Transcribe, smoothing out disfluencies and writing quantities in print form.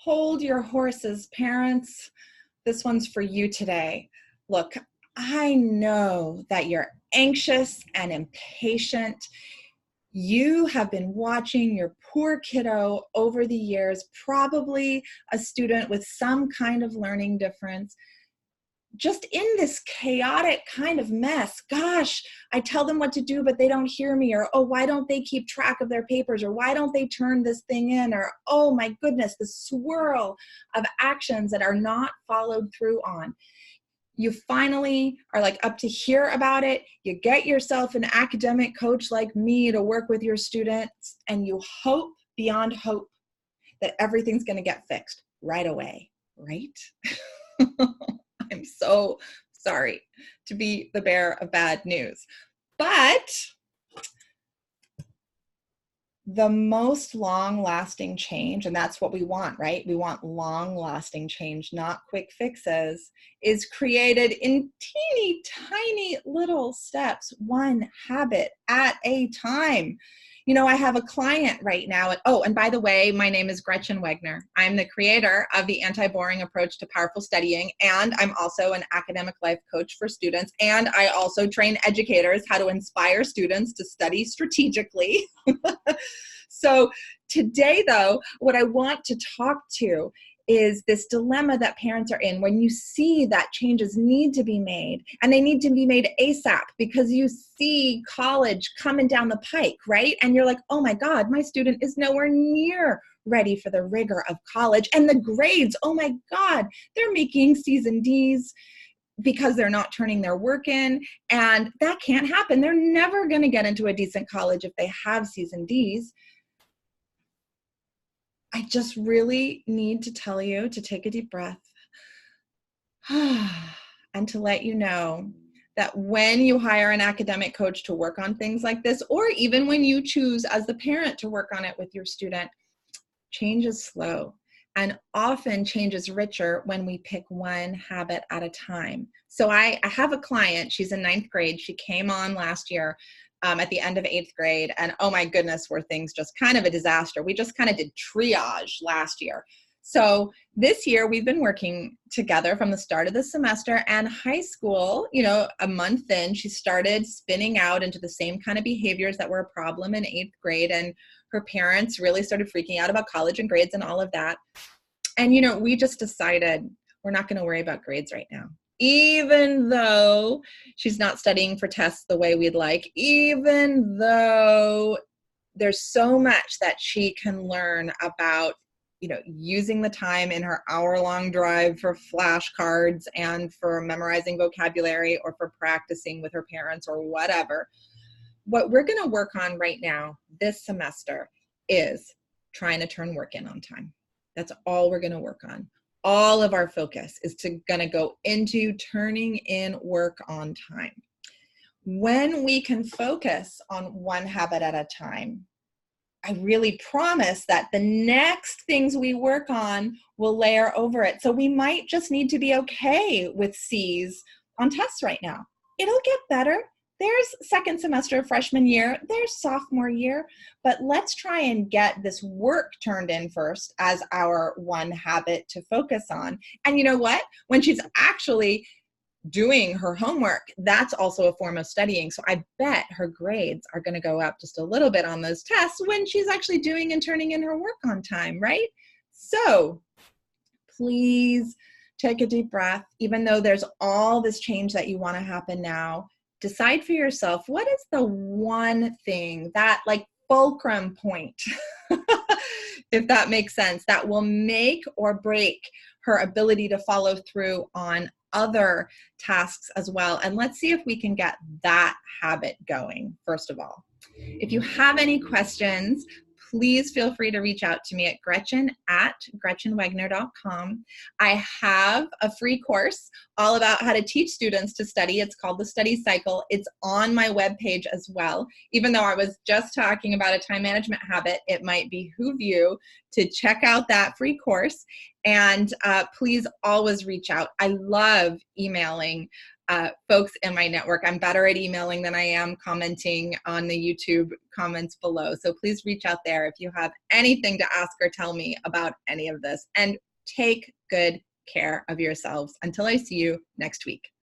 hold your horses, parents. This one's for you today. Look, I know that you're anxious and impatient. You have been watching your poor kiddo over the years, probably a student with some kind of learning difference, just in this chaotic kind of mess. Gosh, I tell them what to do, but they don't hear me. Or, oh, why don't they keep track of their papers? Or why don't they turn this thing in? Or, oh my goodness, the swirl of actions that are not followed through on. You finally are like up to hear about it. You get yourself an academic coach like me to work with your students, and you hope beyond hope that everything's going to get fixed right away, right? I'm so sorry to be the bearer of bad news, but the most long-lasting change, and that's what we want, right? We want long-lasting change, not quick fixes, is created in teeny tiny little steps, one habit at a time. You know, I have a client right now. Oh, and by the way, my name is Gretchen Wegner. I'm the creator of the anti-boring approach to powerful studying, and I'm also an academic life coach for students, and I also train educators how to inspire students to study strategically. So today, though, what I want to talk to is this dilemma that parents are in when you see that changes need to be made, and they need to be made ASAP because you see college coming down the pike, right? And you're like, oh my God, my student is nowhere near ready for the rigor of college. And the grades, oh my God, they're making C's and D's because they're not turning their work in, and that can't happen. They're never going to get into a decent college if they have C's and D's. I just really need to tell you to take a deep breath and to let you know that when you hire an academic coach to work on things like this, or even when you choose as the parent to work on it with your student, change is slow, and often change is richer when we pick one habit at a time. So I have a client, she's in 9th grade. She came on last year at the end of 8th grade, and oh my goodness, were things just kind of a disaster. We just kind of did triage last year. So this year we've been working together from the start of the semester, and high school, you know, a month in, she started spinning out into the same kind of behaviors that were a problem in 8th grade. And her parents really started freaking out about college and grades and all of that. And, you know, we just decided we're not going to worry about grades right now. Even though she's not studying for tests the way we'd like, even though there's so much that she can learn about, you know, using the time in her hour-long drive for flashcards and for memorizing vocabulary or for practicing with her parents or whatever. What we're going to work on right now this semester is trying to turn work in on time. That's all we're going to work on. All of our focus is going to go into turning in work on time. When we can focus on one habit at a time, I really promise that the next things we work on will layer over it. So we might just need to be okay with C's on tests right now. It'll get better. There's second semester of freshman year, there's sophomore year, but let's try and get this work turned in first as our one habit to focus on. And you know what? When she's actually doing her homework, that's also a form of studying. So I bet her grades are going to go up just a little bit on those tests when she's actually doing and turning in her work on time, right? So please take a deep breath. Even though there's all this change that you want to happen now, decide for yourself, what is the one thing, that like fulcrum point, if that makes sense, that will make or break her ability to follow through on other tasks as well. And let's see if we can get that habit going, first of all. If you have any questions, please feel free to reach out to me at gretchen@gretchenwegner.com. I have a free course all about how to teach students to study. It's called The Study Cycle. It's on my webpage as well. Even though I was just talking about a time management habit, it might behoove you to check out that free course. And please always reach out. I love emailing folks in my network. I'm better at emailing than I am commenting on the YouTube comments below. So please reach out there if you have anything to ask or tell me about any of this. And take good care of yourselves. Until I see you next week.